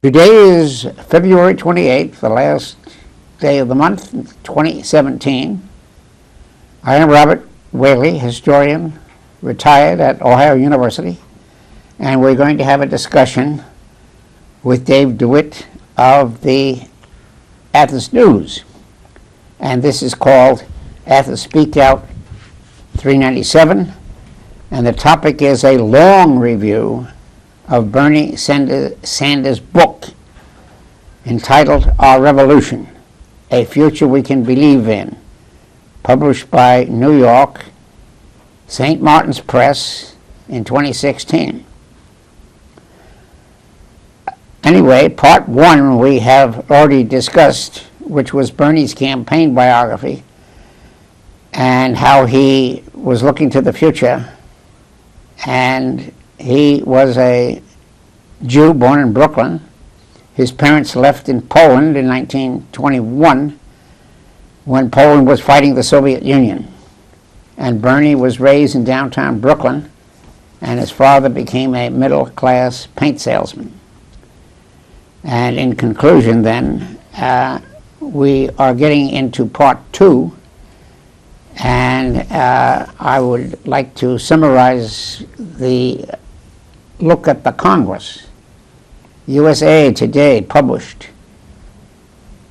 Today is February 28th, the last day of the month, 2017. I am Robert Whaley, historian, retired at Ohio University, and we're going to have a discussion with Dave DeWitt of the Athens News. And this is called Athens Speakout 397, and the topic is a long review of Bernie Sanders' book entitled Our Revolution, A Future We Can Believe In, published by New York, St. Martin's Press in 2016. Anyway, part one we have already discussed, which was Bernie's campaign biography and how he was looking to the future. And he was a Jew born in Brooklyn. His parents left in Poland in 1921 when Poland was fighting the Soviet Union. And Bernie was raised in downtown Brooklyn, and his father became a middle-class paint salesman. And in conclusion, then, we are getting into part two, and I would like to summarize the look at the Congress. USA Today published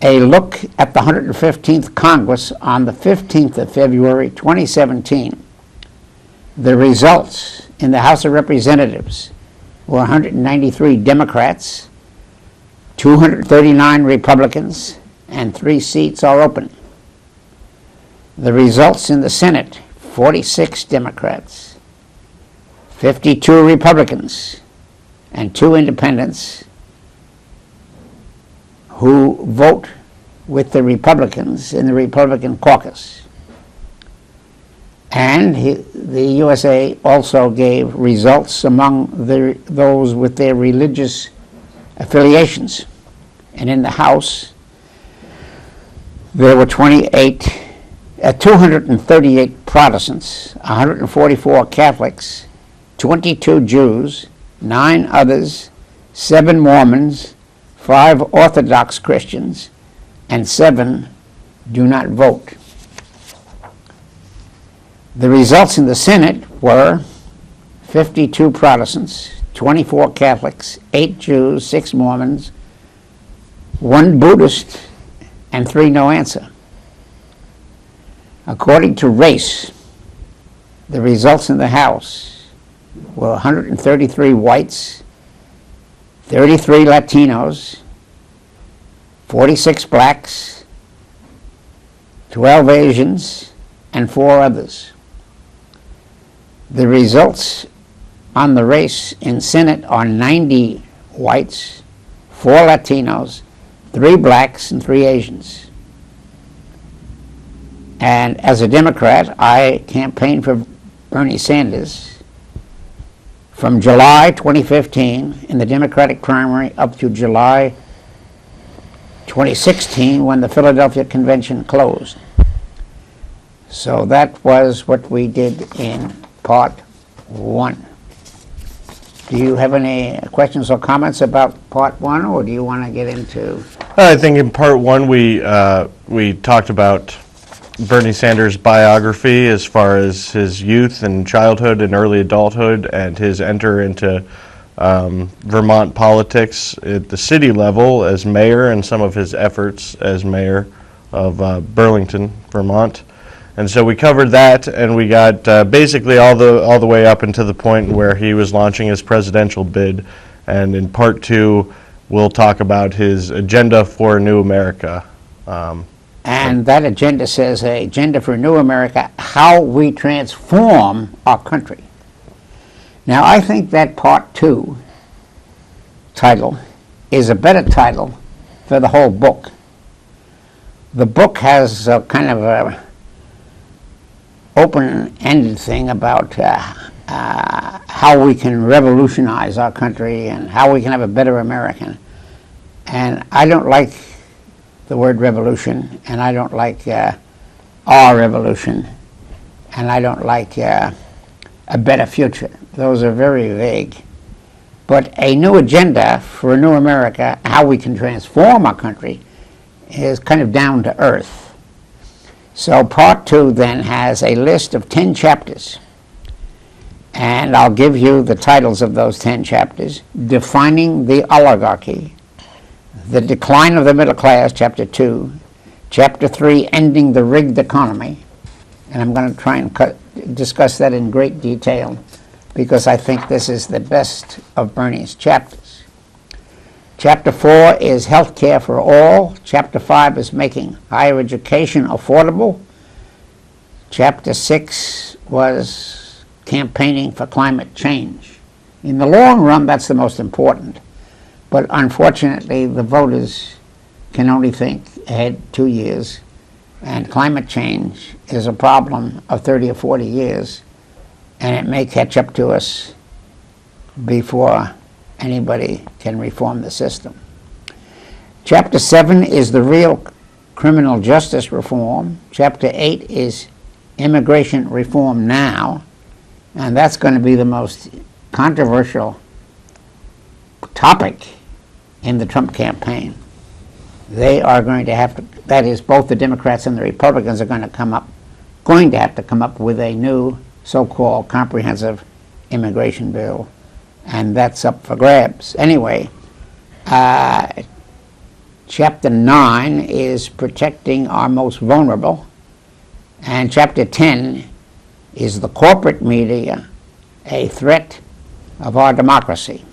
a look at the 115th Congress on the 15th of February 2017. The results in the House of Representatives were 193 Democrats, 239 Republicans, and 3 seats are open. The results in the Senate: 46 Democrats, 52 Republicans, and 2 independents who vote with the Republicans in the Republican caucus. And the USA also gave results among those with their religious affiliations. And in the House, there were 238 Protestants, 144 Catholics, 22 Jews, 9 others, 7 Mormons, 5 Orthodox Christians, and 7 do not vote. The results in the Senate were 52 Protestants, 24 Catholics, 8 Jews, 6 Mormons, 1 Buddhist, and 3 no answer. According to race, the results in the House were 133 whites, 33 Latinos, 46 blacks, 12 Asians, and 4 others. The results on the race in Senate are 90 whites, 4 Latinos, 3 blacks, and 3 Asians. And as a Democrat, I campaigned for Bernie Sanders from July 2015 in the Democratic primary up to July 2016 when the Philadelphia convention closed. So that was what we did in part one. Do you have any questions or comments about part one, or do you want to get into? I think in part one we talked about Bernie Sanders' biography as far as his youth and childhood and early adulthood and his enter into Vermont politics at the city level as mayor and some of his efforts as mayor of Burlington, Vermont. And so we covered that, and we got basically all the way up until the point where he was launching his presidential bid. And in part two, we'll talk about his agenda for a new America. And that agenda says, Agenda for a New America, how we transform our country. Now, I think that part two title is a better title for the whole book. The book has a kind of a open-ended thing about how we can revolutionize our country and how we can have a better American. And I don't like the word revolution, and I don't like our revolution, and I don't like a better future. Those are very vague. But a new agenda for a new America, how we can transform our country, is kind of down to earth. So part 2 then has a list of 10 chapters. And I'll give you the titles of those 10 chapters. Defining the Oligarchy, The Decline of the Middle Class, Chapter 2. Chapter 3, Ending the Rigged Economy. And I'm going to try and discuss that in great detail because I think this is the best of Bernie's chapters. Chapter 4 is Health Care for All. Chapter 5 is Making Higher Education Affordable. Chapter 6 was Campaigning for Climate Change. In the long run, that's the most important. But unfortunately, the voters can only think ahead 2 years. And climate change is a problem of 30 or 40 years. And it may catch up to us before anybody can reform the system. Chapter 7 is the real criminal justice reform. Chapter 8 is immigration reform now. And that's going to be the most controversial topic in the Trump campaign. They are going to have to, that is, both the Democrats and the Republicans are going to have to come up with a new so-called comprehensive immigration bill, and that's up for grabs. Anyway, Chapter 9 is protecting our most vulnerable, and Chapter 10 is the corporate media, a threat of our democracy.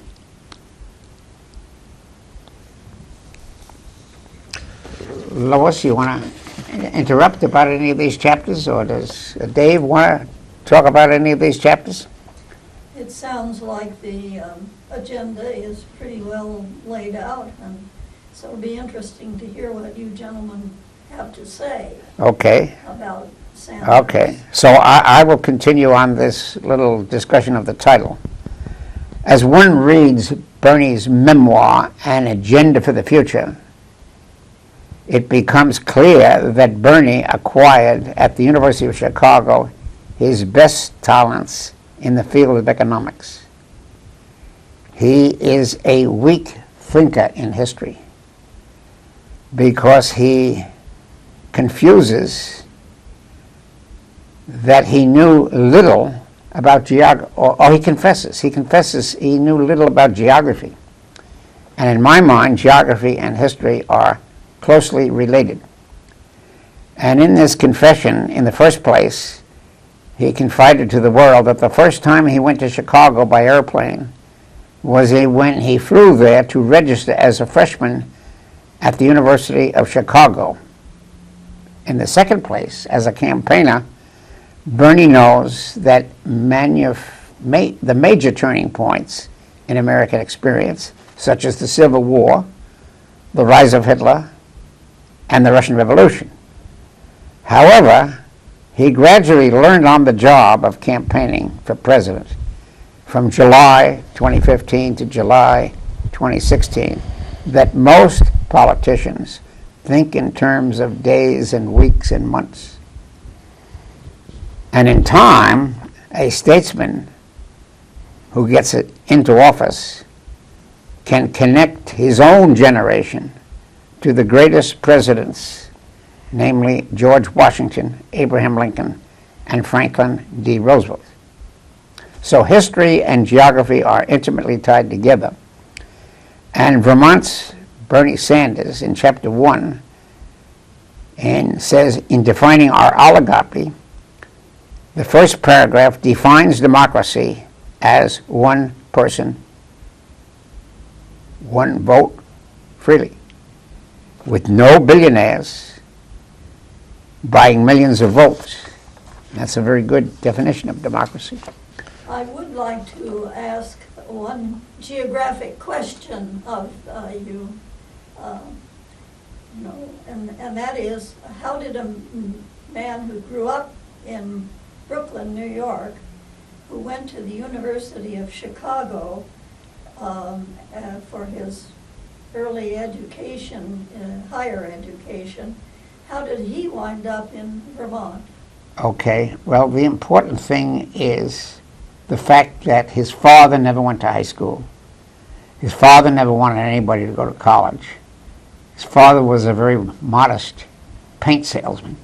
Lois, you want to interrupt about any of these chapters, or does Dave want to talk about any of these chapters? It sounds like the agenda is pretty well laid out, and so it'll be interesting to hear what you gentlemen have to say about Sanders. Okay, so I will continue on this little discussion of the title. As one reads Bernie's memoir, An Agenda for the Future, it becomes clear that Bernie acquired at the University of Chicago his best talents in the field of economics. He is a weak thinker in history because he confuses that he knew little about geography, or he confesses he knew little about geography. And in my mind, geography and history are closely related. And in this confession, in the first place, he confided to the world that the first time he went to Chicago by airplane was when he flew there to register as a freshman at the University of Chicago. In the second place, as a campaigner, Bernie knows that the major turning points in American experience, such as the Civil War, the rise of Hitler, and the Russian Revolution. However, he gradually learned on the job of campaigning for president from July 2015 to July 2016 that most politicians think in terms of days and weeks and months. And in time, a statesman who gets into office can connect his own generation to the greatest presidents, namely George Washington, Abraham Lincoln, and Franklin D. Roosevelt. So history and geography are intimately tied together. And Vermont's Bernie Sanders in Chapter 1 says, in defining our oligarchy, the first paragraph defines democracy as one person, one vote freely, with no billionaires buying millions of votes. That's a very good definition of democracy. I would like to ask one geographic question of you, and that is, how did a man who grew up in Brooklyn, New York, who went to the University of Chicago for his early education, higher education, how did he wind up in Vermont? Okay, well, the important thing is the fact that his father never went to high school. His father never wanted anybody to go to college. His father was a very modest paint salesman.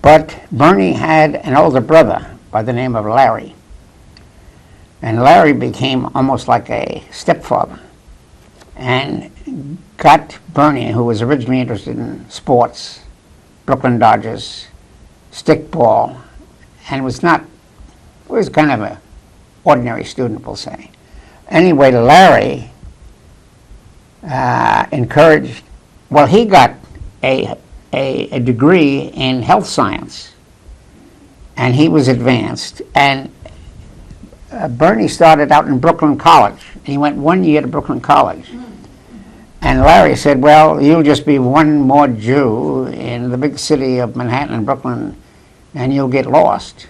But Bernie had an older brother by the name of Larry. And Larry became almost like a stepfather and got Bernie, who was originally interested in sports, Brooklyn Dodgers, stickball, and was kind of an ordinary student, we'll say. Anyway, Larry encouraged, well, he got a degree in health science, and he was advanced. And Bernie started out in Brooklyn College. He went 1 year to Brooklyn College. And Larry said, well, you'll just be one more Jew in the big city of Manhattan and Brooklyn, and you'll get lost.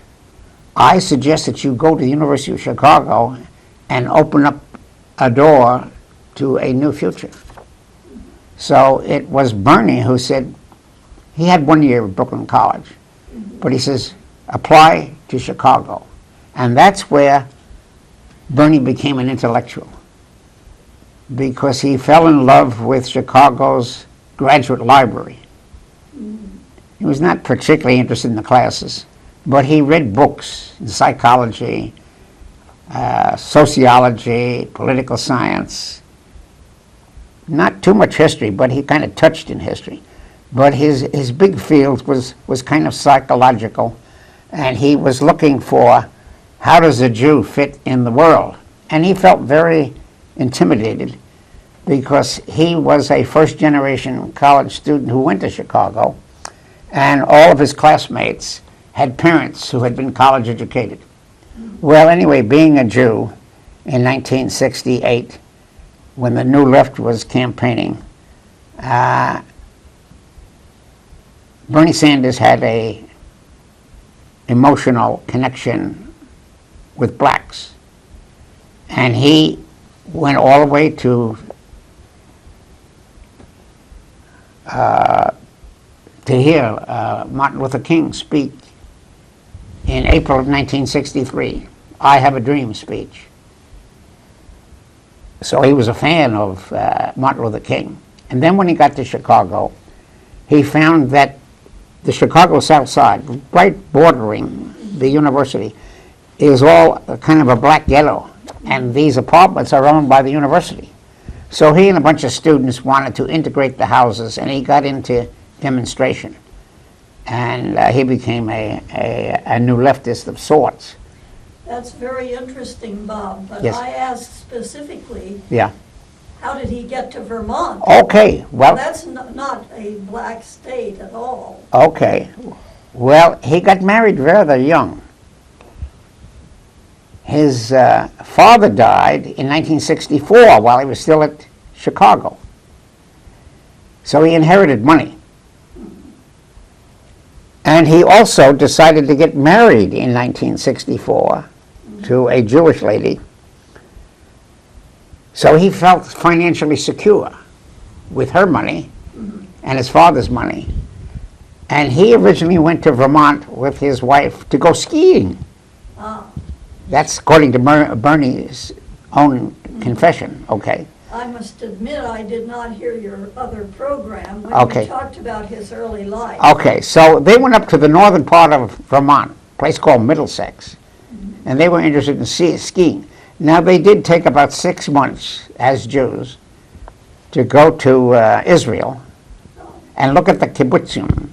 I suggest that you go to the University of Chicago and open up a door to a new future. So it was Bernie who said, he had 1 year at Brooklyn College, but he says, apply to Chicago. And that's where Bernie became an intellectual, because he fell in love with Chicago's graduate library. He was not particularly interested in the classes, but he read books in psychology, sociology, political science. Not too much history, but he kind of touched in history. But his big field was kind of psychological, and he was looking for how does a Jew fit in the world. And he felt very intimidated because he was a first-generation college student who went to Chicago, and all of his classmates had parents who had been college educated. Well, anyway, being a Jew in 1968, when the New Left was campaigning, Bernie Sanders had a emotional connection with blacks. And he went all the way to hear Martin Luther King speak in April of 1963, I Have a Dream speech. So he was a fan of Martin Luther King. And then when he got to Chicago, he found that the Chicago South Side, right bordering the university, is all kind of a black ghetto. And these apartments are owned by the university. So he and a bunch of students wanted to integrate the houses, and he got into demonstration. And he became a new leftist of sorts. That's very interesting, Bob, but Yes. I asked specifically, Yeah. how did he get to Vermont? Okay, well, That's not a black state at all. okay. Well, he got married rather young. His father died in 1964 while he was still at Chicago. So he inherited money. And he also decided to get married in 1964 to a Jewish lady. So he felt financially secure with her money and his father's money. And he originally went to Vermont with his wife to go skiing. Ah, That's according to Bernie's own confession, okay? I must admit, I did not hear your other program when Okay. you talked about his early life. Okay, so they went up to the northern part of Vermont, a place called Middlesex, and they were interested in skiing. Now, they did take about 6 months as Jews to go to Israel and look at the kibbutzim.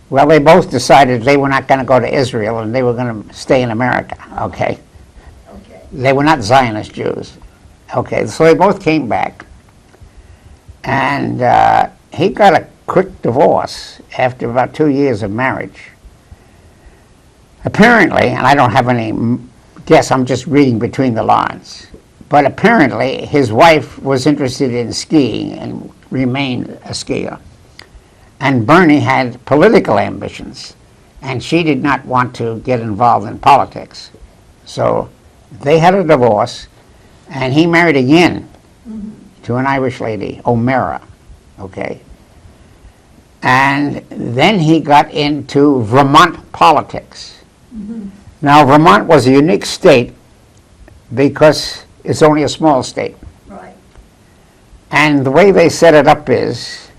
Well, they both decided they were not going to go to Israel and they were going to stay in America, okay? Okay. They were not Zionist Jews. Okay, so they both came back, and he got a quick divorce after about 2 years of marriage. Apparently, and I don't have any guess, I'm just reading between the lines, but apparently his wife was interested in skiing and remained a skier. And Bernie had political ambitions, and she did not want to get involved in politics. So they had a divorce, and he married again to an Irish lady, O'Mara, okay? And then he got into Vermont politics. Now, Vermont was a unique state because is only a small state. Right. And the way they set it up is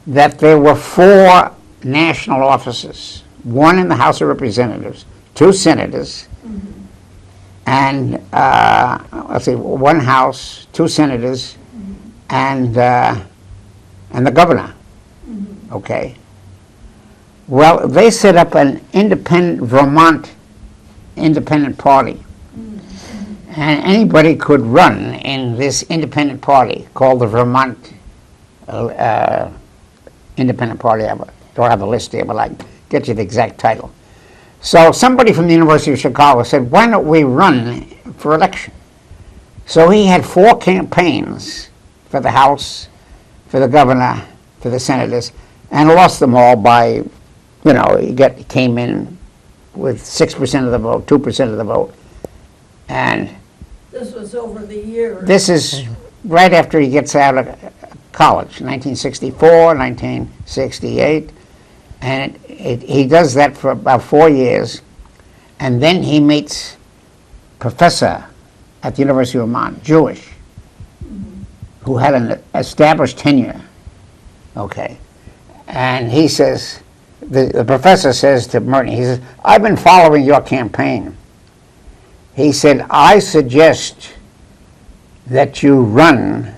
that there were 4 national offices, 1 in the House of Representatives, 2 senators, and let's see, 1 House, 2 senators, and the governor. Okay. Well, they set up an independent Vermont independent party. And anybody could run in this independent party called the Vermont Independent Party. I don't have a list here, but I can get you the exact title. So somebody from the University of Chicago said, why don't we run for election? So he had 4 campaigns for the House, for the governor, for the senators, and lost them all by, he came in with 6% of the vote, 2% of the vote. And This was over the years. this is right after he gets out of college, 1964, 1968. And he does that for about 4 years. And then he meets professor at the University of Vermont, Jewish, who had an established tenure. Okay. And he says, the professor says to Bernie, he says, I've been following your campaign. He said, I suggest that you run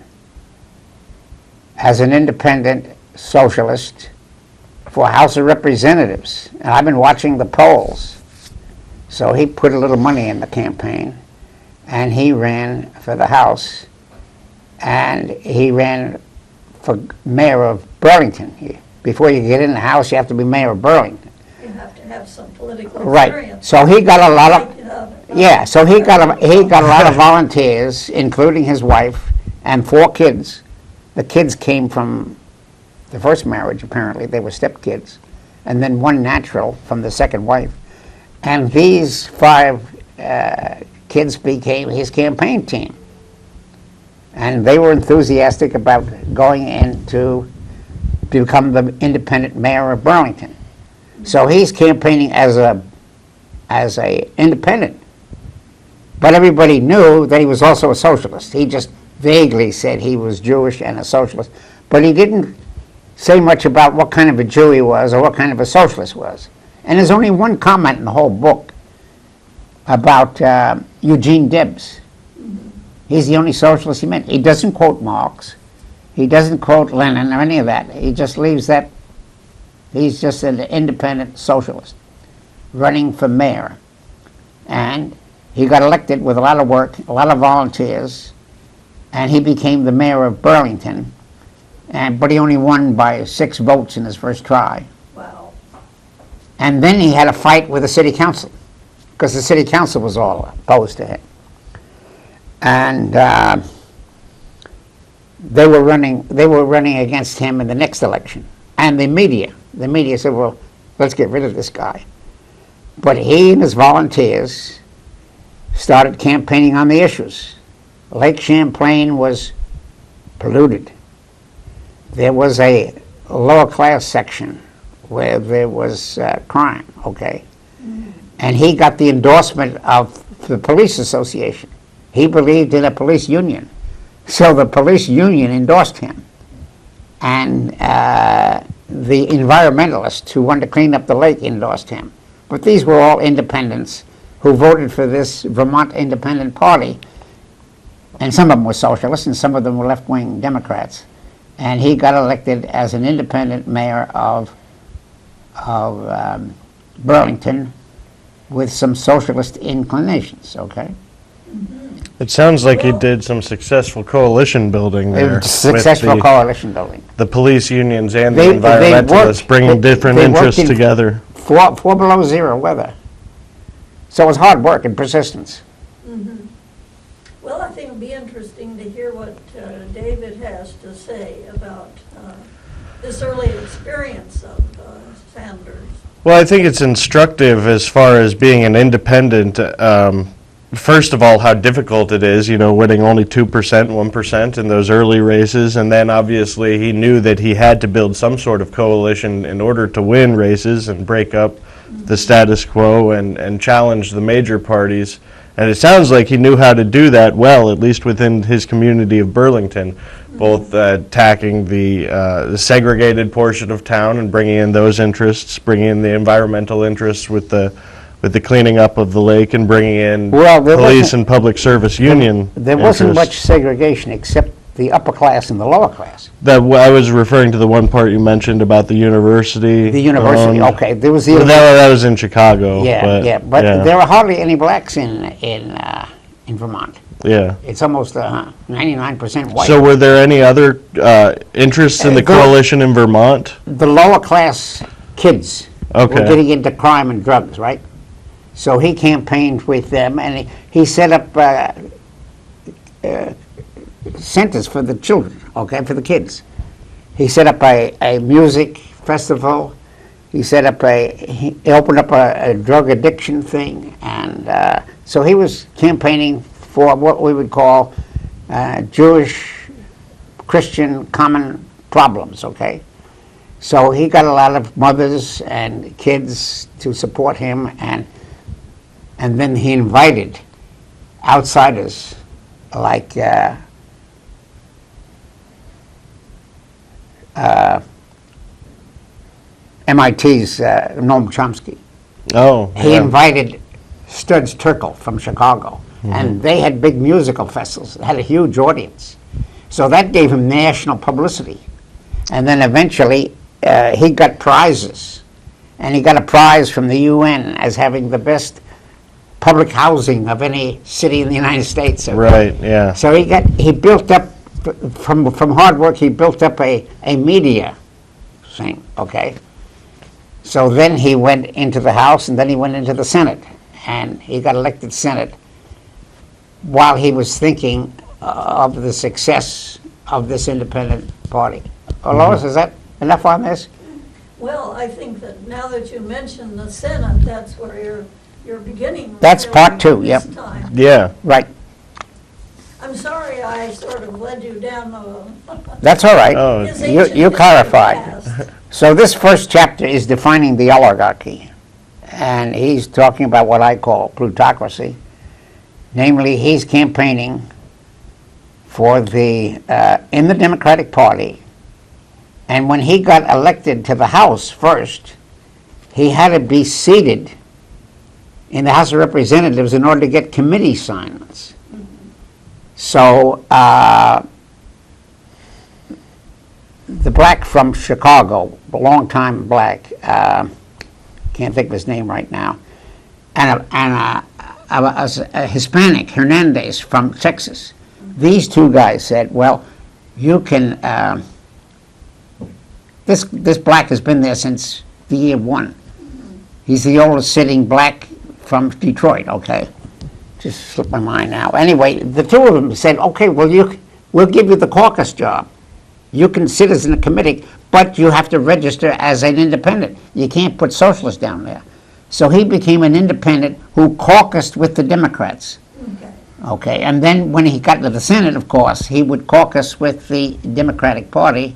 as an independent socialist for House of Representatives. And I've been watching the polls. So he put a little money in the campaign, and he ran for the House, and he ran for mayor of Burlington. Before you get in the House, you have to be mayor of Burlington. You have to have some political Right. experience. So he got a lot of, Yeah. so he got a lot of volunteers, including his wife and 4 kids. The kids came from the first marriage, apparently. They were stepkids. And then 1 natural from the second wife. And these 5 kids became his campaign team. And they were enthusiastic about going in to become the independent mayor of Burlington. So he's campaigning as a independent. But everybody knew that he was also a socialist. He just vaguely said he was Jewish and a socialist. But he didn't say much about what kind of a Jew he was or what kind of a socialist was. And there's only one comment in the whole book about Eugene Debs. He's the only socialist he met. He doesn't quote Marx. He doesn't quote Lenin or any of that. He just leaves that. He's just an independent socialist running for mayor. And he got elected with a lot of work, a lot of volunteers, and he became the mayor of Burlington. But he only won by 6 votes in his first try. Wow. And then he had a fight with the city council, because the city council was all opposed to him. And they were running against him in the next election. And the media said, well, let's get rid of this guy. But he and his volunteers started campaigning on the issues. Lake Champlain was polluted. There was a lower class section where there was crime, okay? And he got the endorsement of the police association. He believed in a police union. So the police union endorsed him. And the environmentalists who wanted to clean up the lake endorsed him. But these were all independents who voted for this Vermont Independent Party. And some of them were socialists and some of them were left-wing Democrats. And he got elected as an independent mayor of Burlington with some socialist inclinations, okay? It sounds like he did some successful coalition building there. Successful with coalition building. the police unions and the They environmentalists worked- bringing different they worked interests in together. 4 below zero weather. So it was hard work and persistence. Well, I think it'll be interesting to hear what David has to say about this early experience of Sanders. Well, I think it's instructive as far as being an independent. First of all, how difficult it is, winning only 2%, 1% in those early races. And then obviously he knew that he had to build some sort of coalition in order to win races and break up the status quo and challenge the major parties. And it sounds like he knew how to do that well, at least within his community of Burlington, both attacking the segregated portion of town and bringing in those interests, bringing in the environmental interests with the cleaning up of the lake, and bringing in police and public service union There wasn't interests. much segregation except the upper class and the lower class. I was referring to the one part you mentioned about the university. The university, owned- okay, there was the... Well, that was in Chicago. but there were hardly any blacks in Vermont. Yeah. It's almost 99% white. So were there any other interests in the coalition in Vermont? The lower class kids were Okay. getting into crime and drugs, right? So he campaigned with them, and he set up centers for the children, okay, for the kids. He set up a music festival. He opened up a drug addiction thing, and so he was campaigning for what we would call Jewish, Christian common problems, okay? So he got a lot of mothers and kids to support him, and then he invited outsiders like MIT's Noam Chomsky. Oh, He yeah. invited Studs Terkel from Chicago, and they had big musical festivals. It had a huge audience. So that gave him national publicity. And then eventually he got prizes. And he got a prize from the UN as having the best public housing of any city in the United States. Right, yeah. So he built up, from hard work, he built up a media thing, okay? So then he went into the House, and then he went into the Senate, and he got elected Senate while he was thinking of the success of this independent party. Lois, is that enough on this? Well, I think that now that you mention the Senate, that's where you're beginning. That's really part two, this yep. time. Yeah. Right. I'm sorry I sort of led you down That's all right. Oh. his You ancient clarified. past. So this first chapter is defining the oligarchy, and he's talking about what I call plutocracy. Namely, he's campaigning for in the Democratic Party, and when he got elected to the House first, he had to be seated in the House of Representatives in order to get committee assignments. So the black from Chicago, a long-time black, can't think of his name right now, and a Hispanic, Hernandez from Texas. These two guys said, well, you can, this black has been there since the year one. He's the oldest sitting black from Detroit, okay? Just slipped my mind now. Anyway, the two of them said, okay, well, we'll give you the caucus job. You can sit as in the committee, but you have to register as an independent. You can't put socialists down there. So he became an independent who caucused with the Democrats. Okay. Okay, and then when he got to the Senate, of course, he would caucus with the Democratic Party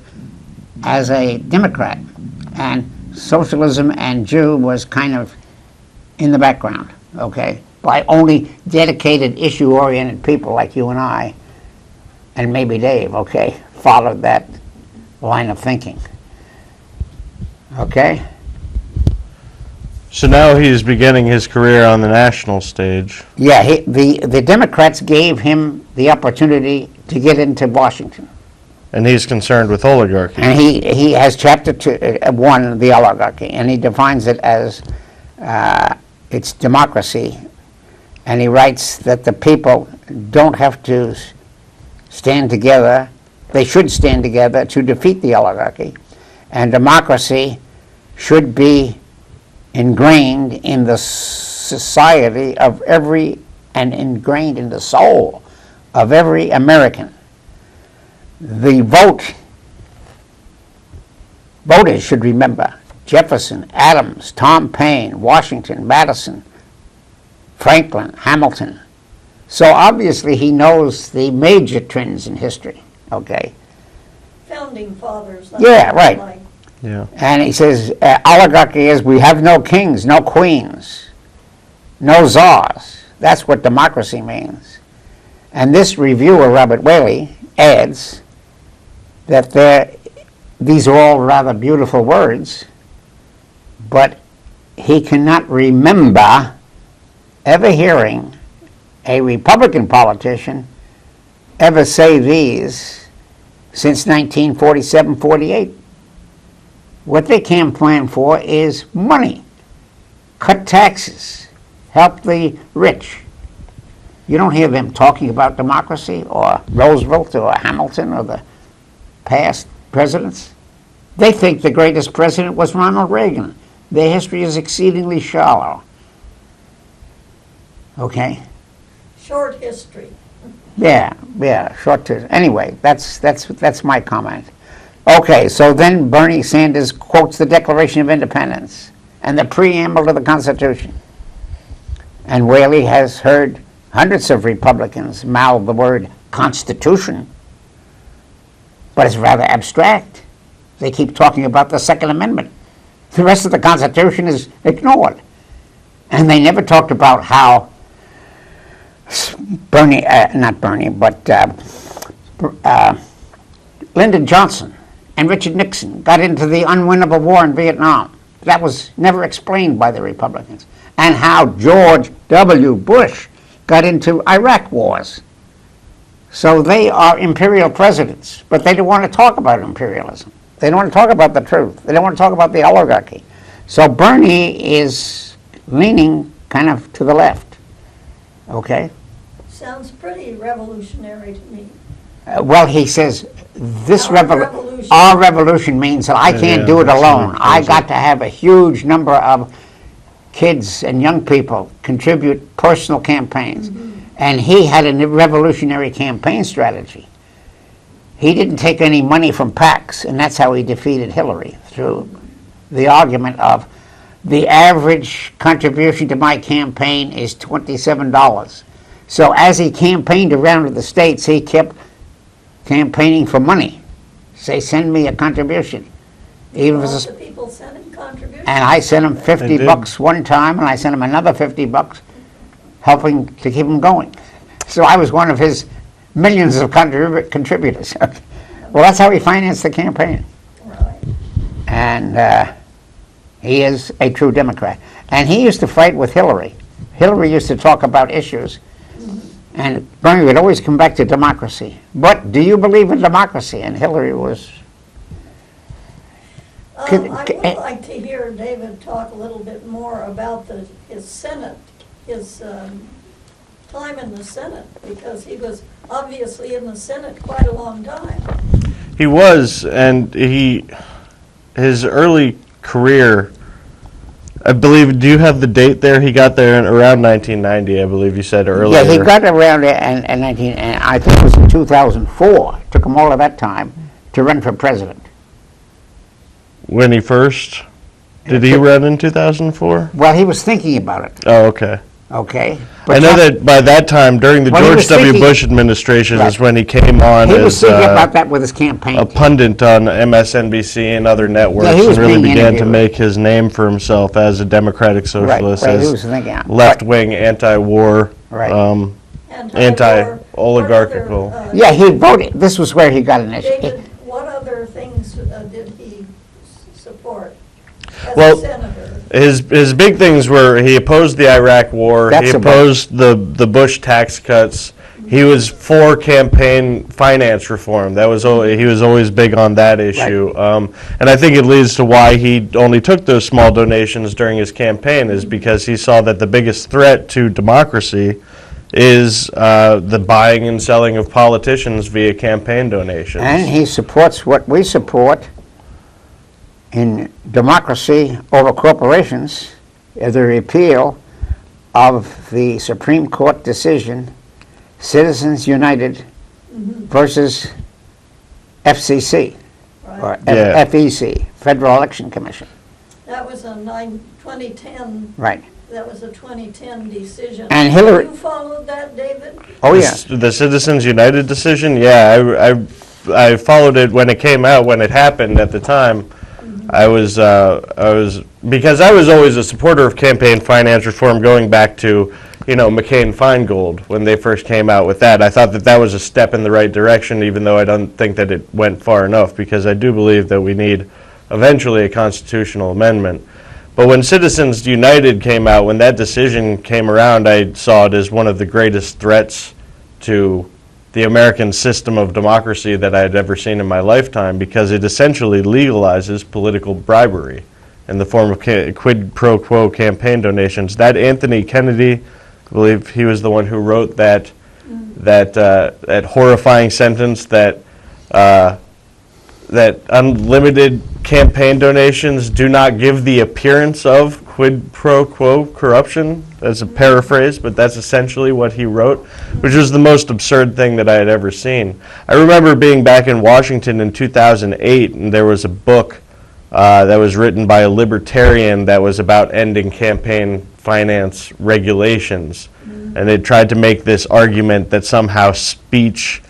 as a Democrat. And socialism and Jew was kind of in the background, okay, by only dedicated, issue-oriented people like you and I, and maybe Dave, okay, followed that line of thinking. Okay? So now he's beginning his career on the national stage. Yeah, the Democrats gave him the opportunity to get into Washington. And he's concerned with oligarchy. And he has chapter 1, the oligarchy, and he defines it as it's democracy. And he writes that the people don't have to stand together. They should stand together to defeat the oligarchy. And democracy should be ingrained in the society of and ingrained in the soul of every American. The voters should remember Jefferson, Adams, Tom Paine, Washington, Madison, Franklin, Hamilton. So obviously he knows the major trends in history, okay? Founding fathers. Yeah, right. Like, Yeah. And he says, oligarchy is we have no kings, no queens, no czars. That's what democracy means. And this reviewer, Robert Whaley, adds that these are all rather beautiful words, but he cannot remember ever hearing a Republican politician ever say these since 1947-48. What they campaign for is money. Cut taxes. Help the rich. You don't hear them talking about democracy or Roosevelt or Hamilton or the past presidents. They think the greatest president was Ronald Reagan. Their history is exceedingly shallow. Okay? Short history. Yeah, short term. Anyway, that's my comment. Okay, so then Bernie Sanders quotes the Declaration of Independence and the preamble to the Constitution. And Whaley has heard hundreds of Republicans mouth the word Constitution, but it's rather abstract. They keep talking about the Second Amendment. The rest of the Constitution is ignored. And they never talked about how Lyndon Johnson and Richard Nixon got into the unwinnable war in Vietnam. That was never explained by the Republicans. And how George W. Bush got into Iraq wars. So they are imperial presidents, but they don't want to talk about imperialism. They don't want to talk about the truth. They don't want to talk about the oligarchy. So Bernie is leaning kind of to the left. Okay? Sounds pretty revolutionary to me. Well, he says this Revolution. our revolution means that I can't do it alone. I got to have a huge number of kids and young people contribute personal campaigns. And he had a revolutionary campaign strategy. He didn't take any money from PACs, and that's how he defeated Hillary, through the argument of the average contribution to my campaign is $27. So as he campaigned around the states, he kept campaigning for money. Say, send me a contribution. Even if Lots it's of people sent him contributions. and I sent him They did. $50 one time, and I sent him another $50, helping to keep him going. So I was one of his millions of contributors. Well, that's how he financed the campaign. Right. And he is a true Democrat. And he used to fight with Hillary. Hillary used to talk about issues. And Bernie would always come back to democracy. But do you believe in democracy? And Hillary was... I would like to hear David talk a little bit more about his Senate, his time in the Senate, because he was obviously in the Senate quite a long time. He was, and his early career, I believe, do you have the date there? He got there in around 1990, I believe you said earlier. Yeah, he got around there and I think it was in 2004. It took him all of that time to run for president. When he first, did he run in 2004? Well, he was thinking about it, Oh, okay. okay? I know that by that time, during the Well, he George was W. thinking- Bush administration is Right. when he came on He was as thinking about that with his campaign a team. pundit on MSNBC and other networks, Yeah, he was and really being began to interviewed. make his name for himself as a democratic socialist, right, he as was thinking, left-wing, anti-war, Right. anti-oligarchical. Yeah, he voted. This was where he got an issue. David, what other things did he support as Well, a senator? His big things were he opposed the Iraq War, That's he about- opposed the Bush tax cuts. He was for campaign finance reform. He was always big on that issue, and I think it leads to why he only took those small donations during his campaign, is because he saw that the biggest threat to democracy is the buying and selling of politicians via campaign donations. And he supports what we support in democracy over corporations, the repeal of the Supreme Court decision, Citizens United versus FCC, or Yeah. FEC, Federal Election Commission. That was a 2010, Right. that was a 2010 decision. And Hillary- You followed that, David? Oh, yeah. The Citizens United decision, yeah, I followed it when it came out, when it happened at the time. I was because I was always a supporter of campaign finance reform, going back to, McCain-Feingold when they first came out with that. I thought that that was a step in the right direction, even though I don't think that it went far enough, because I do believe that we need eventually a constitutional amendment. But when Citizens United came out, when that decision came around, I saw it as one of the greatest threats to the American system of democracy that I had ever seen in my lifetime, because it essentially legalizes political bribery in the form of quid pro quo campaign donations. That Anthony Kennedy, I believe he was the one who wrote that horrifying sentence that unlimited campaign donations do not give the appearance of quid pro quo corruption. That's a paraphrase, but that's essentially what he wrote, which was the most absurd thing that I had ever seen. I remember being back in Washington in 2008, and there was a book that was written by a libertarian that was about ending campaign finance regulations. And they tried to make this argument that somehow speech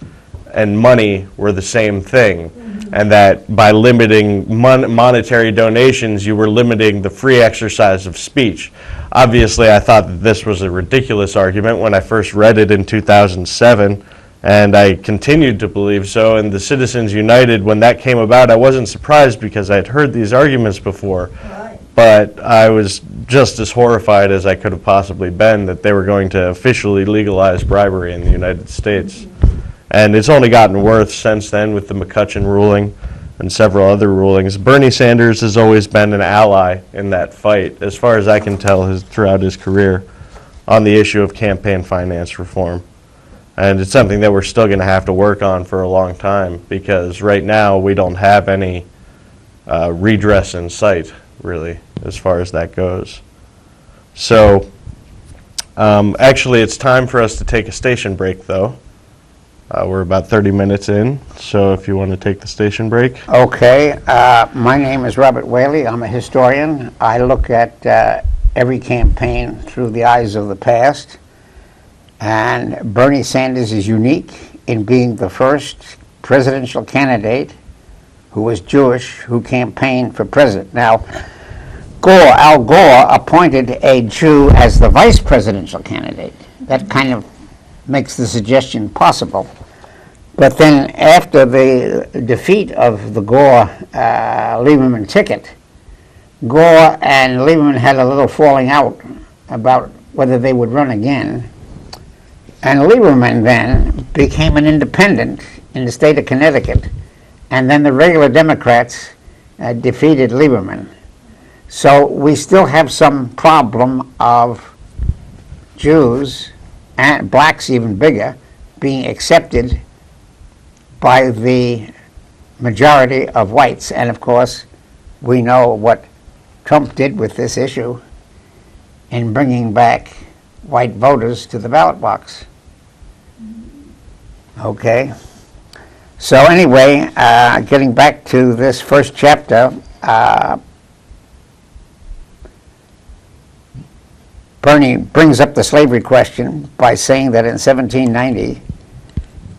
and money were the same thing, and that by limiting monetary donations, you were limiting the free exercise of speech. Obviously, I thought that this was a ridiculous argument when I first read it in 2007, and I continued to believe so. And the Citizens United, when that came about, I wasn't surprised because I'd heard these arguments before. Right. But I was just as horrified as I could have possibly been that they were going to officially legalize bribery in the United States. And it's only gotten worse since then with the McCutcheon ruling and several other rulings. Bernie Sanders has always been an ally in that fight, as far as I can tell, throughout his career, on the issue of campaign finance reform. And it's something that we're still going to have to work on for a long time, because right now we don't have any redress in sight, really, as far as that goes. So actually it's time for us to take a station break, though. We're about 30 minutes in, so if you want to take the station break. Okay, my name is Robert Whaley. I'm a historian. I look at every campaign through the eyes of the past. And Bernie Sanders is unique in being the first presidential candidate who was Jewish who campaigned for president. Now, Al Gore appointed a Jew as the vice presidential candidate. That kind of makes the suggestion possible. But then after the defeat of the Gore-Lieberman ticket, Gore and Lieberman had a little falling out about whether they would run again. And Lieberman then became an independent in the state of Connecticut. And then the regular Democrats defeated Lieberman. So we still have some problem of Jews, and blacks even bigger, being accepted by the majority of whites. And of course, we know what Trump did with this issue in bringing back white voters to the ballot box. Okay. So anyway, getting back to this first chapter, Bernie brings up the slavery question by saying that in 1790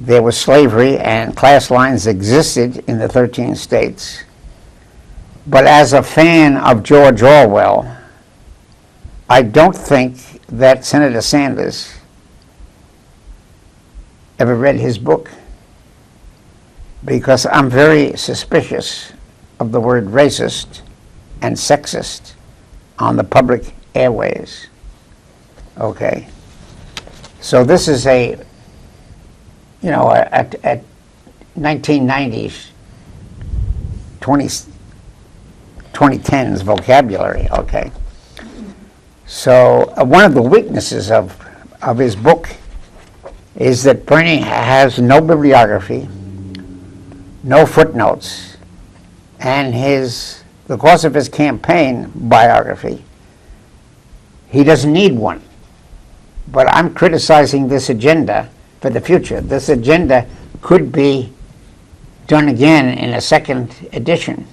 there was slavery and class lines existed in the 13 states. But as a fan of George Orwell, I don't think that Senator Sanders ever read his book, because I'm very suspicious of the word racist and sexist on the public airways. Okay, so this is a 1990s, 2010s vocabulary. Okay, so one of the weaknesses of his book is that Bernie has no bibliography, no footnotes, and the course of his campaign biography, he doesn't need one. But I'm criticizing this agenda for the future. This agenda could be done again in a second edition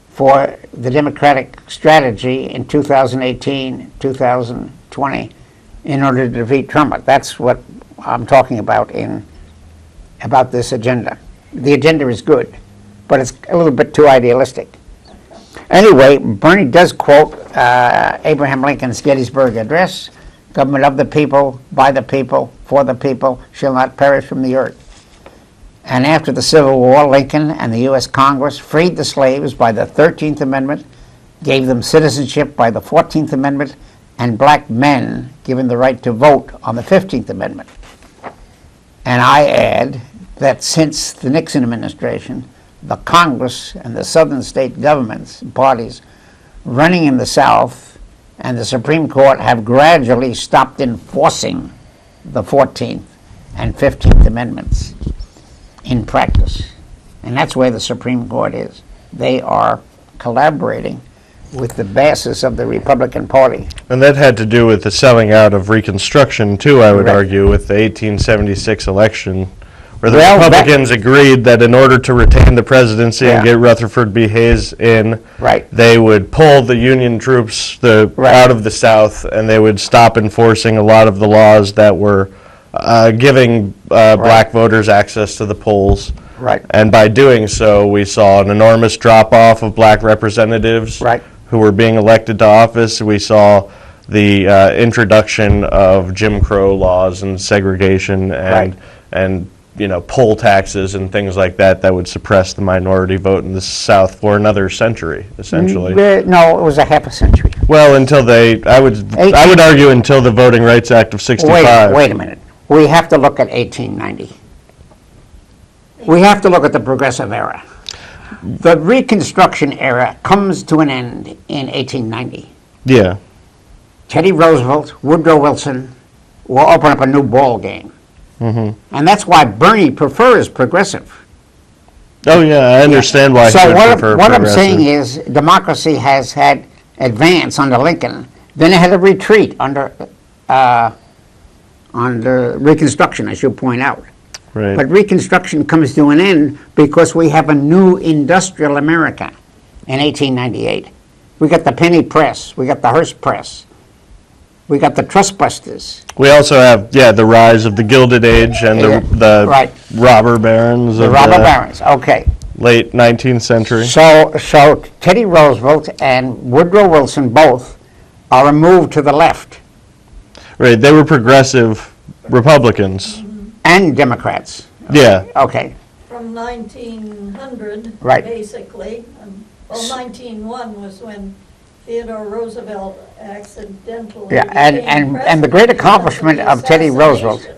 for the Democratic strategy in 2018, 2020, in order to defeat Trump. That's what I'm talking about about this agenda. The agenda is good, but it's a little bit too idealistic. Anyway, Bernie does quote Abraham Lincoln's Gettysburg Address, government of the people, by the people, for the people, shall not perish from the earth. And after the Civil War, Lincoln and the U.S. Congress freed the slaves by the 13th Amendment, gave them citizenship by the 14th Amendment, and black men given the right to vote on the 15th Amendment. And I add that since the Nixon administration, the Congress and the southern state governments, parties running in the South, and the Supreme Court have gradually stopped enforcing the 14th and 15th Amendments in practice. And that's where the Supreme Court is. They are collaborating with the basis of the Republican Party. And that had to do with the selling out of Reconstruction, too, I would Correct. argue, with the 1876 election, where the Well, Republicans agreed that in order to retain the presidency and Yeah. get Rutherford B. Hayes in, Right. they would pull the Union troops Right. out of the South, and they would stop enforcing a lot of the laws that were giving black voters access to the polls. Right. And by doing so, we saw an enormous drop-off of black representatives Right. who were being elected to office. We saw the introduction of Jim Crow laws and segregation Right. and poll taxes and things like that that would suppress the minority vote in the South for another century, essentially. No, it was a half a century. Well, until I would argue until the Voting Rights Act of '65. Wait a minute. We have to look at 1890. We have to look at the Progressive Era. The Reconstruction era comes to an end in 1890. Yeah. Teddy Roosevelt, Woodrow Wilson will open up a new ball game. Mm-hmm. And that's why Bernie prefers progressive. Oh yeah, I understand why. So he would prefer what I'm progressive. saying is democracy has had advance under Lincoln, then it had a retreat under Reconstruction, as you point out. Right. But Reconstruction comes to an end because we have a new industrial America in 1898. We got the penny press, we got the Hearst press, we got the trust busters. We also have, the rise of the Gilded Age and the Right. robber barons The of robber the barons, okay. late 19th century. So Teddy Roosevelt and Woodrow Wilson both are removed to the left, Right, they were progressive Republicans. and Democrats. Yeah, Okay, From 1900, Right. basically. Well, 1901 was when Theodore Roosevelt accidentally Yeah, and the great became president accomplishment because of Teddy Roosevelt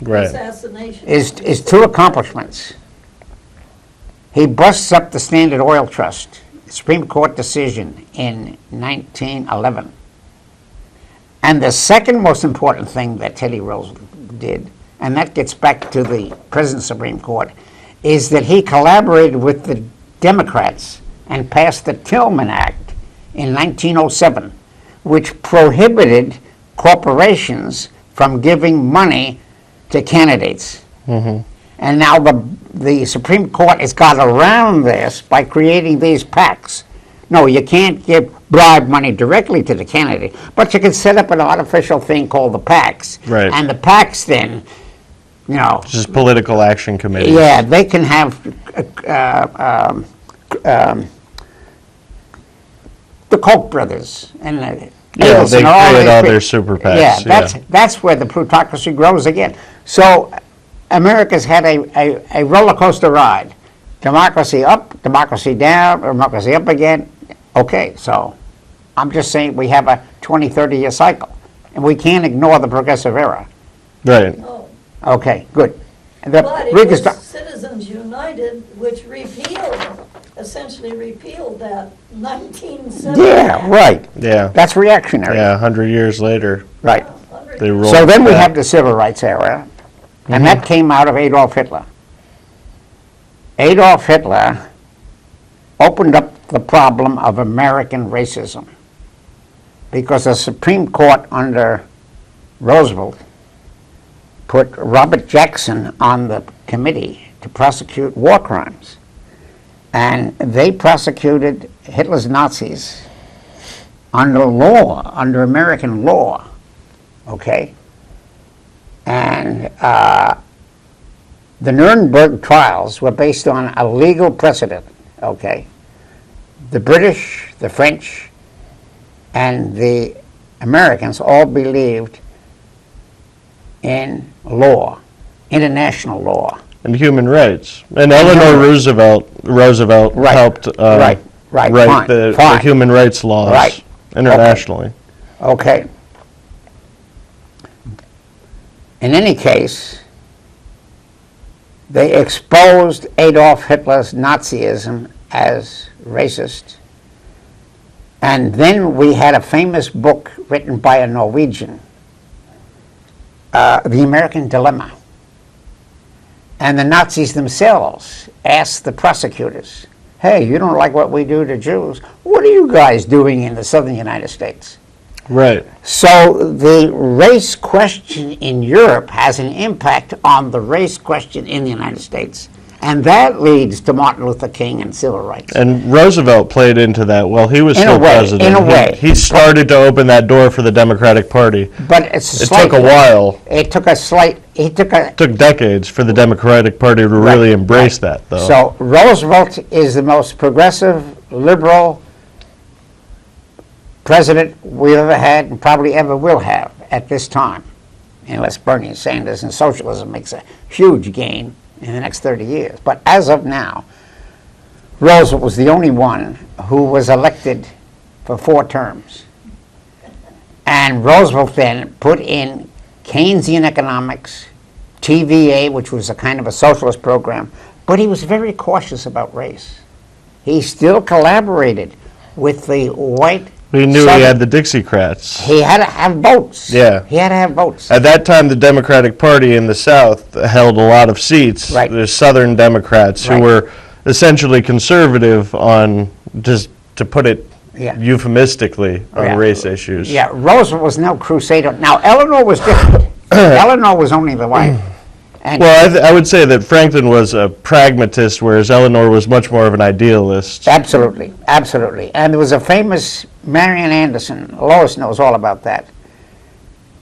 right. assassination. is two accomplishments. He busts up the Standard Oil Trust, Supreme Court decision in 1911. And the second most important thing that Teddy Roosevelt did, and that gets back to the present Supreme Court, is that he collaborated with the Democrats and passed the Tillman Act in 1907, which prohibited corporations from giving money to candidates. Mm-hmm. And now the Supreme Court has got around this by creating these PACs. No, you can't give bribe money directly to the candidate, but you can set up an artificial thing called the PACs. Right. And the PACs then, Just political action committees. yeah, they can have the Koch brothers and Yeah, Adelson they and all create these all people. their super PACs. Yeah, that's where the plutocracy grows again. So America's had a roller coaster ride. Democracy up, democracy down, democracy up again. Okay, so I'm just saying we have a 20, 30-year cycle, and we can't ignore the progressive era. Right. Oh, Okay, good. but it was Citizens United, which essentially repealed that 1970. Yeah, right. Yeah. That's reactionary. Yeah, 100 years later, Right. they rolled So then we back. have the civil rights era, and that came out of Adolf Hitler. Adolf Hitler opened up the problem of American racism because the Supreme Court under Roosevelt put Robert Jackson on the committee to prosecute war crimes. And they prosecuted Hitler's Nazis under law, under American law, okay? And the Nuremberg trials were based on a legal precedent, okay? The British, the French, and the Americans all believed in law, international law. And human rights. And Eleanor Roosevelt Right. helped Right. write Fine. the Fine. human rights laws Right. internationally. Okay. In any case, they exposed Adolf Hitler's Nazism as racist. And then we had a famous book written by a Norwegian, The American Dilemma. And the Nazis themselves asked the prosecutors, hey, you don't like what we do to Jews? What are you guys doing in the southern United States? Right. So the race question in Europe has an impact on the race question in the United States. And that leads to Martin Luther King and civil rights. And Roosevelt played into that. Well, he was In still a way, president. in a way. He started to open that door for the Democratic Party. But it's It took a while. It took a slight. It took decades for the Democratic Party to really embrace that, though. So Roosevelt is the most progressive, liberal president we ever had and probably ever will have at this time, unless Bernie Sanders and socialism makes a huge gain in the next 30 years. But as of now, Roosevelt was the only one who was elected for 4 terms. And Roosevelt then put in Keynesian economics, TVA, which was a kind of a socialist program, but he was very cautious about race. He still collaborated with the white. He knew Southern. he had the Dixiecrats. He had to have votes. Yeah. He had to have votes. At that time, the Democratic Party in the South held a lot of seats. Right. The Southern Democrats, Right. who were essentially conservative on, just to put it Yeah. euphemistically, on Yeah. race issues. Yeah, Roosevelt was no crusader. Now, Eleanor was different. Eleanor was only the wife. And Well, I would say that Franklin was a pragmatist, whereas Eleanor was much more of an idealist. absolutely, absolutely. And there was a famous Marian Anderson. Lois knows all about that.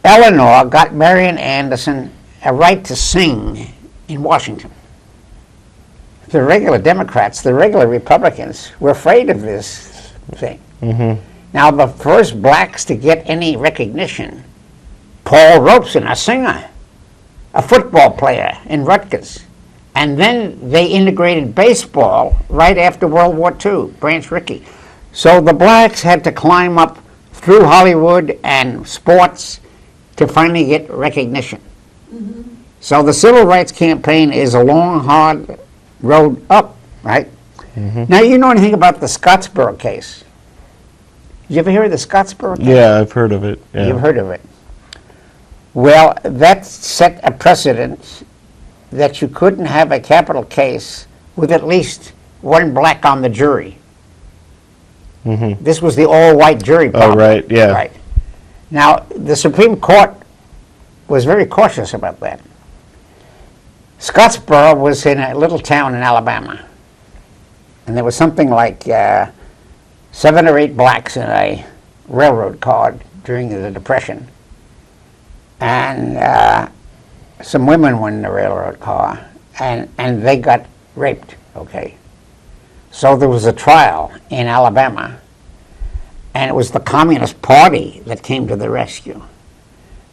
Eleanor got Marian Anderson a right to sing in Washington. The regular Democrats, the regular Republicans, were afraid of this thing. Now, the first blacks to get any recognition, Paul Robeson, a singer, a football player in Rutgers. And then they integrated baseball right after World War II, Branch Rickey. So the blacks had to climb up through Hollywood and sports to finally get recognition. So the civil rights campaign is a long, hard road up, right? Now, you know anything about the Scottsboro case? Did you ever hear of the Scottsboro case? Yeah, I've heard of it. Yeah. You've heard of it. Well, that set a precedent that you couldn't have a capital case with at least one black on the jury. This was the all-white jury problem. right, yeah. Right. Now, the Supreme Court was very cautious about that. Scottsboro was in a little town in Alabama, and there was something like 7 or 8 blacks in a railroad car during the Depression. And some women were in the railroad car, and they got raped, okay? So there was a trial in Alabama, and it was the Communist Party that came to the rescue.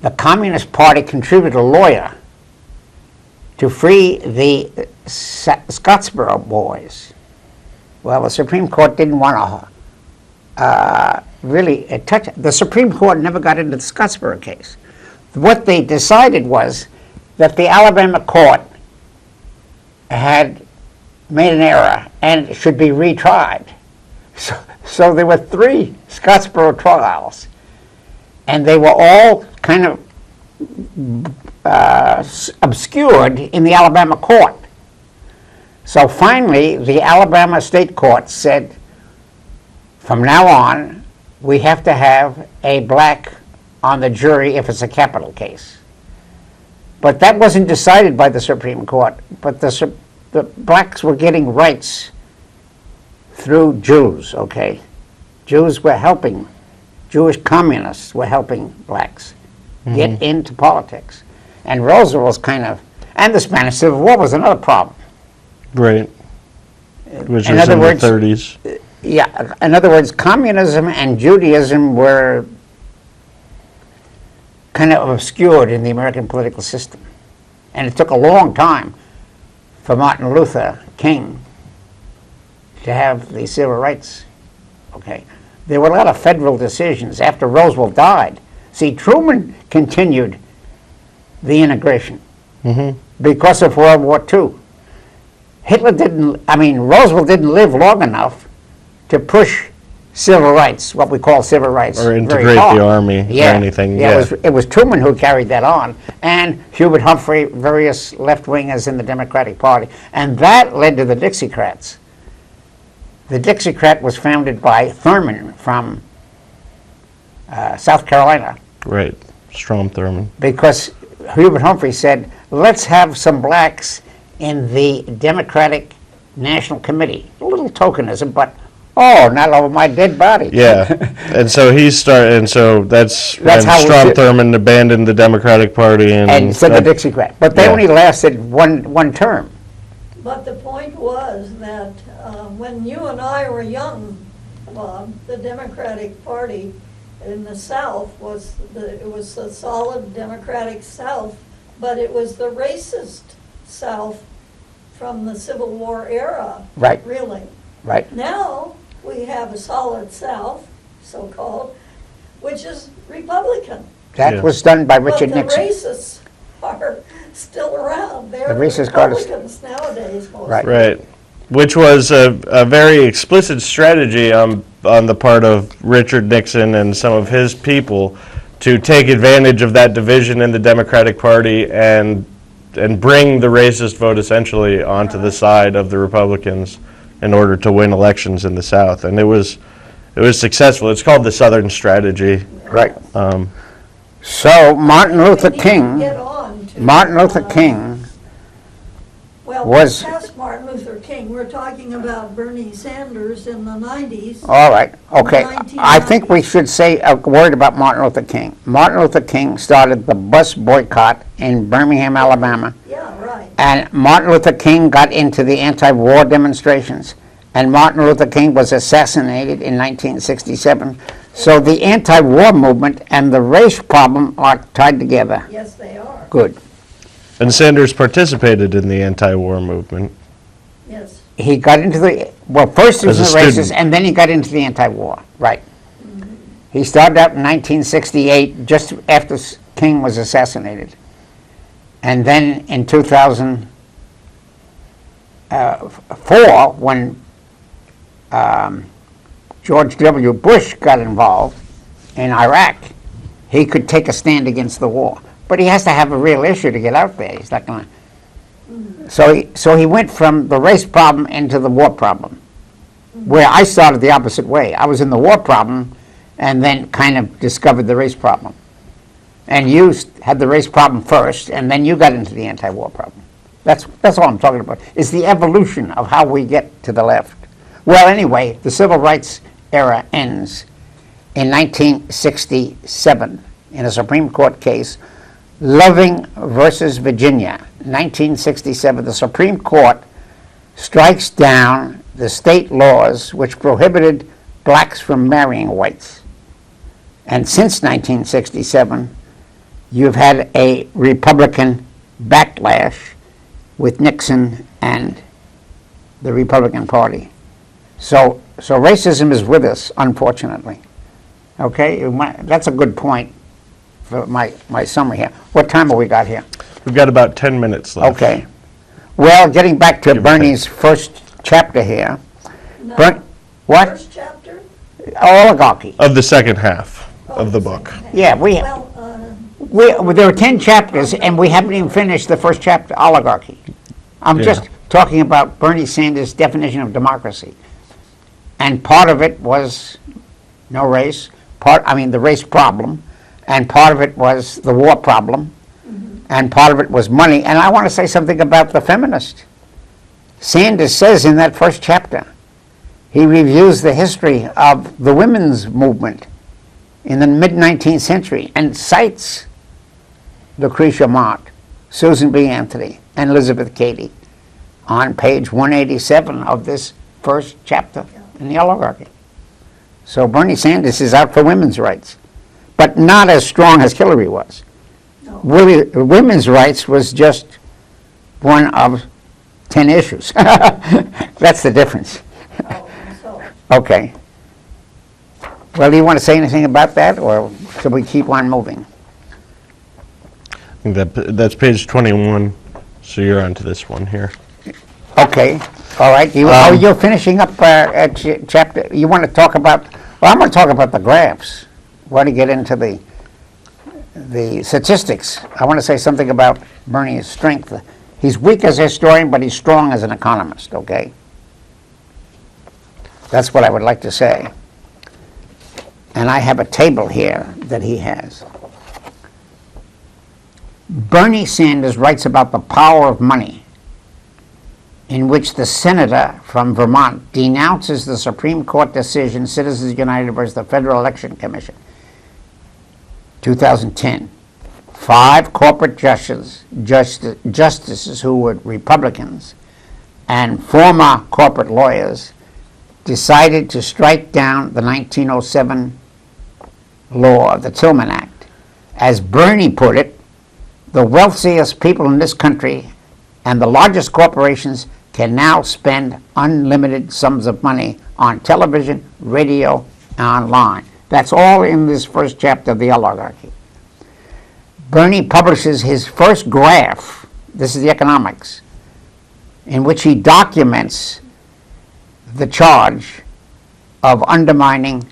The Communist Party contributed a lawyer to free the Scottsboro boys. Well, the Supreme Court didn't want to really touch it. The Supreme Court never got into the Scottsboro case. What they decided was that the Alabama court had made an error and it should be retried. So there were 3 Scottsboro trials, and they were all kind of obscured in the Alabama court. So finally, the Alabama state court said, from now on, we have to have a black on the jury if it's a capital case. But that wasn't decided by the Supreme Court, but the blacks were getting rights through Jews, okay? Jews were helping, Jewish communists were helping blacks get into politics. And Roosevelt was kind of, and the Spanish Civil War was another problem. Right. Which In was other in words- the 30s. Yeah, in other words, communism and Judaism were kind of obscured in the American political system. And it took a long time for Martin Luther King to have the civil rights. Okay. There were a lot of federal decisions after Roosevelt died. See, Truman continued the integration because of World War II. Roosevelt didn't live long enough to push civil rights, what we call civil rights, Or integrate very hard. the army or anything. Yeah. It was Truman who carried that on, and Hubert Humphrey, various left-wingers in the Democratic Party. And that led to the Dixiecrats. The Dixiecrat was founded by Thurman from South Carolina, Right. Strom Thurmond. because Hubert Humphrey said, let's have some blacks in the Democratic National Committee. A little tokenism, but, not over my dead body. Yeah. And so that's when how we Strom did- Thurmond abandoned the Democratic Party And said the Dixiecrat. But they Yeah. only lasted one term. But the point was that when you and I were young, Bob, the Democratic Party in the South it was a solid Democratic South, but it was the racist South from the Civil War era. Right. Really. Right. Now we have a solid South, so-called, which is Republican. That Yeah. was done by Richard But Nixon. the racists are still around. They're The racist got us- Republicans nowadays, mostly. Right. Right. Which was a very explicit strategy on the part of Richard Nixon and some of his people to take advantage of that division in the Democratic Party and bring the racist vote essentially onto the side of the Republicans in order to win elections in the South. And it was successful. It's called the Southern Strategy. Right. So Martin Luther We need to King, get on to, Martin Luther King, well, was- past Martin Luther King, we're talking about Bernie Sanders in the 90s. all right, okay. 1990. I think we should say a word about Martin Luther King. Martin Luther King started the bus boycott in Birmingham, Alabama. Yeah, right. And Martin Luther King got into the anti-war demonstrations. And Martin Luther King was assassinated in 1967. So the anti-war movement and the race problem are tied together. Yes, they are. Good. And Sanders participated in the anti-war movement. Yes. He got into first he was As in a the races, student. and then he got into the anti-war. Right. He started out in 1968, just after King was assassinated. And then in 2004, when George W. Bush got involved in Iraq, he could take a stand against the war. But he has to have a real issue to get out there. He's not going to. So he went from the race problem into the war problem, where I started the opposite way. I was in the war problem and then kind of discovered the race problem. And you had the race problem first, and then you got into the anti-war problem. That's all I'm talking about. It's the evolution of how we get to the left. Well, anyway, the civil rights era ends in 1967 in a Supreme Court case, Loving versus Virginia. 1967, the Supreme Court strikes down the state laws which prohibited blacks from marrying whites. And since 1967, you've had a Republican backlash with Nixon and the Republican Party. So racism is with us, unfortunately. Okay, that's a good point for my summary here. What time have we got here? We've got about 10 minutes left. Okay. Well, getting back to Give or Bernie's first chapter here. No. What? First chapter? Oligarchy. Of the second half of the book. Yeah, Well, there are 10 chapters, and we haven't even finished the first chapter, oligarchy. I'm Yeah. just talking about Bernie Sanders' definition of democracy. And part of it was no race, the race problem, and part of it was the war problem, and part of it was money. And I want to say something about the feminist. Sanders says in that first chapter, he reviews the history of the women's movement in the mid-19th century and cites Lucretia Mott, Susan B. Anthony, and Elizabeth Cady on page 187 of this first chapter in the oligarchy. So Bernie Sanders is out for women's rights, but not as strong as Hillary was. women's rights was just one of 10 issues. That's the difference. Oh, so, Okay. Well, do you want to say anything about that, or should we keep on moving? I think that's page 21, so you're onto this one here. Okay, all right. You're finishing up chapter. You want to talk about? Well, I'm going to talk about the graphs. Want to get into the statistics. I want to say something about Bernie's strength. He's weak as a historian, but he's strong as an economist. Okay, that's what I would like to say. And I have a table here that he has. Bernie Sanders writes about the power of money, in which the senator from Vermont denounces the Supreme Court decision, Citizens United versus the Federal Election Commission, 2010. 5 corporate justices who were Republicans and former corporate lawyers decided to strike down the 1907 law, the Tillman Act. As Bernie put it, the wealthiest people in this country and the largest corporations can now spend unlimited sums of money on television, radio, and online. That's all in this first chapter of The Oligarchy. Bernie publishes his first graph, this is the economics, in which he documents the charge of undermining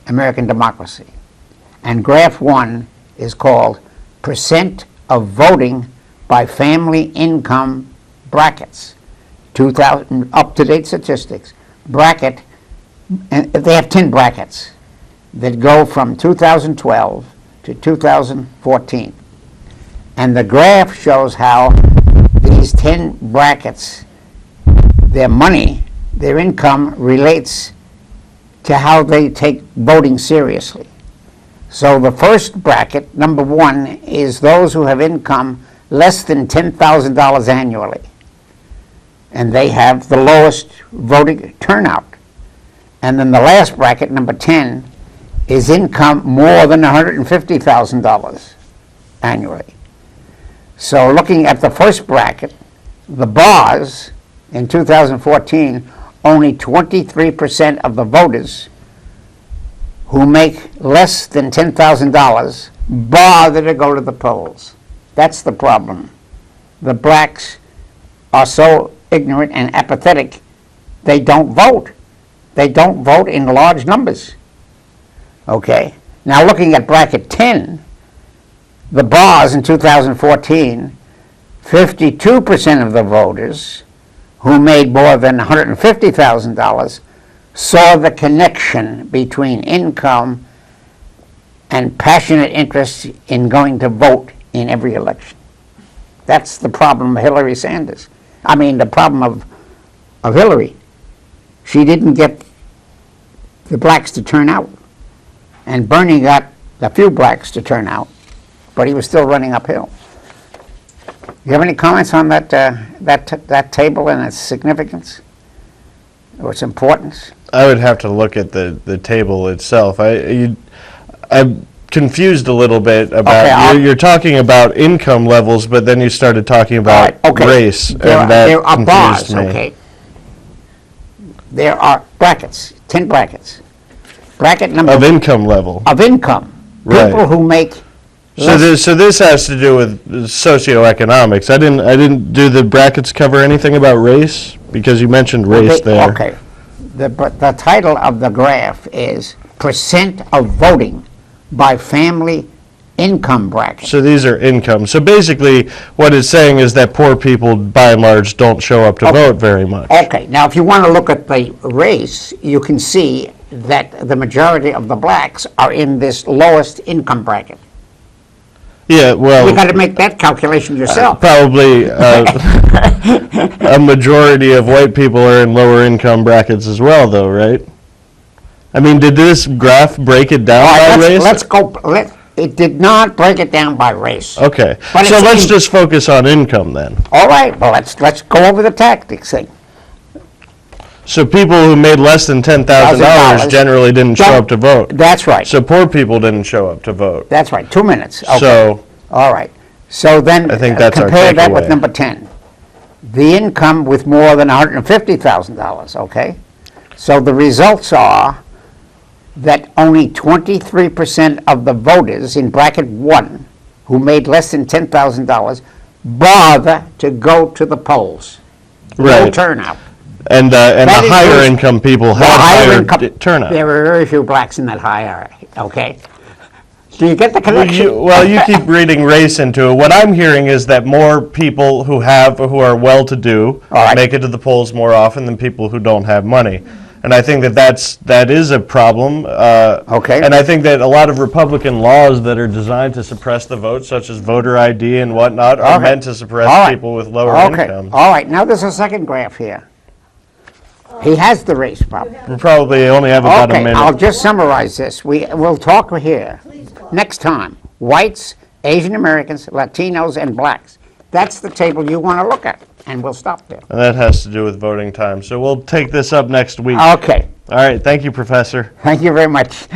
American democracy. And graph 1 is called percent of voting by family income brackets. 2000 up-to-date statistics. Bracket, and they have 10 brackets that go from 2012 to 2014. And the graph shows how these 10 brackets, their money, their income relates to how they take voting seriously. So the first bracket, number 1, is those who have income less than $10,000 annually. And they have the lowest voting turnout. And then the last bracket, number 10, is income more than $150,000 annually. So looking at the first bracket, the bars in 2014, only 23% of the voters who make less than $10,000 bother to go to the polls. That's the problem. The blacks are so ignorant and apathetic, they don't vote. They don't vote in large numbers. Okay. Now looking at bracket 10, the bars in 2014, 52% of the voters who made more than $150,000 saw the connection between income and passionate interest in going to vote in every election. That's the problem of Hillary Sanders. I mean, the problem of Hillary. She didn't get the blacks to turn out. And Bernie got a few blacks to turn out, but he was still running uphill. You have any comments on that table and its significance or its importance? I would have to look at the table itself. I'm confused a little bit about, you're talking about income levels, but then you started talking about race, and that there are bars, confused me. okay. There are brackets, 10 brackets. Bracket number Of income level. of income. Right. People who make So this has to do with socioeconomics. I didn't do the brackets cover anything about race? Because you mentioned race there. Okay. The title of the graph is percent of voting by family income bracket. So these are income. So basically, what it's saying is that poor people, by and large, don't show up to vote very much. Okay. Now, if you want to look at the race, you can see that the majority of the blacks are in this lowest income bracket. Yeah, well, You got to make that calculation yourself. probably a majority of white people are in lower income brackets as well, though, right? I mean, did this graph break it down All right, by race? let's go. It did not break it down by race. Okay, But so it's let's in- just focus on income then. All right. Well, let's go over the tactics thing. So people who made less than $10,000 generally didn't show up to vote. That's right. So poor people didn't show up to vote. That's right. 2 minutes. Okay. So All right. So then, I think that's our compare that with takeaway. number 10. The income with more than $150,000, okay? So the results are that only 23% of the voters in bracket 1 who made less than $10,000 bother to go to the polls. Low Right. turnout. And the That is higher very- income people The had higher income- turnout. There were very few blacks in that hierarchy, okay? Do you get the Well, connection? you keep reading race into it. What I'm hearing is that more people who are well-to-do All right. make it to the polls more often than people who don't have money. And I think that is a problem. Okay. And I think that a lot of Republican laws that are designed to suppress the vote, such as voter ID and whatnot, are Okay. meant to suppress All right. people with lower Okay. incomes. All right, now there's a second graph here. He has the race problem. We probably only have about a Okay, minute. I'll just summarize this. We'll talk here Please, Bob. next time. Whites, Asian Americans, Latinos, and blacks. That's the table you want to look at, and we'll stop there. And that has to do with voting time. So we'll take this up next week. Okay, All right. Thank you, Professor. thank you very much.